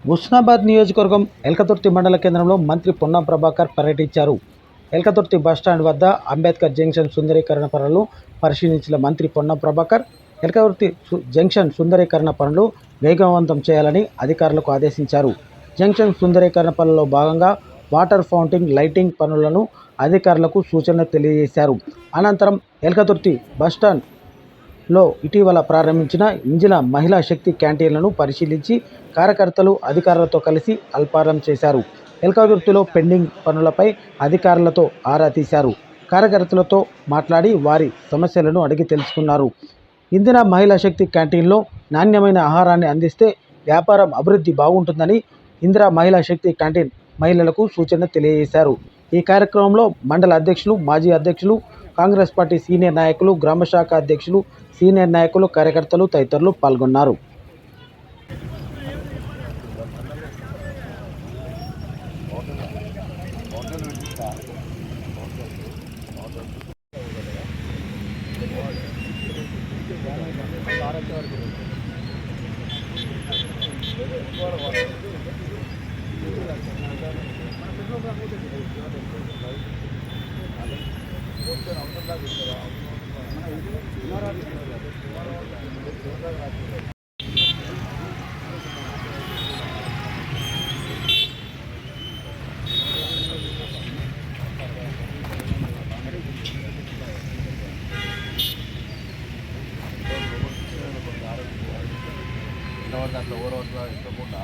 హుస్నాబాద్ నియోజకవర్గం ఎల్కతుర్తి మండల కేంద్రంలో మంత్రి పొన్నం ప్రభాకర్ పర్యటించారు. ఎల్కతుర్తి బస్టాండ్ వద్ద అంబేద్కర్ జంక్షన్ సుందరీకరణ పనులను పరిశీలించిన మంత్రి పొన్నం ప్రభాకర్ ఎల్కతుర్తి జంక్షన్ సుందరీకరణ పనులు వేగవంతం చేయాలని అధికారులకు ఆదేశించారు. జంక్షన్ సుందరీకరణ పనుల్లో భాగంగా వాటర్ ఫౌంటైన్ లైటింగ్ పనులను అధికారులకు సూచనలు తెలియజేశారు. అనంతరం ఎల్కతుర్తి బస్టాండ్ లో ఇటీవల ప్రారంభించిన ఇంజిల మహిళా శక్తి క్యాంటీన్లను పరిశీలించి కార్యకర్తలు అధికారులతో కలిసి అల్పారం చేశారు. ఎల్కతుర్తిలో పెండింగ్ పనులపై అధికారులతో ఆరా తీశారు. కార్యకర్తలతో మాట్లాడి వారి సమస్యలను అడిగి తెలుసుకున్నారు. ఇందిరా మహిళా శక్తి క్యాంటీన్లో నాణ్యమైన ఆహారాన్ని అందిస్తే వ్యాపారం అభివృద్ధి బాగుంటుందని ఇందిరా మహిళా శక్తి క్యాంటీన్ మహిళలకు సూచన తెలియజేశారు. ఈ కార్యక్రమంలో మండల అధ్యక్షులు, మాజీ అధ్యక్షులు, కాంగ్రెస్ పార్టీ సీనియర్ నాయకులు, గ్రామశాఖ అధ్యక్షులు, సీనియర్ నాయకులు, కార్యకర్తలు తదితరులు పాల్గొన్నారు. దాంట్లో ఓవర్ ఇవ్వకుండా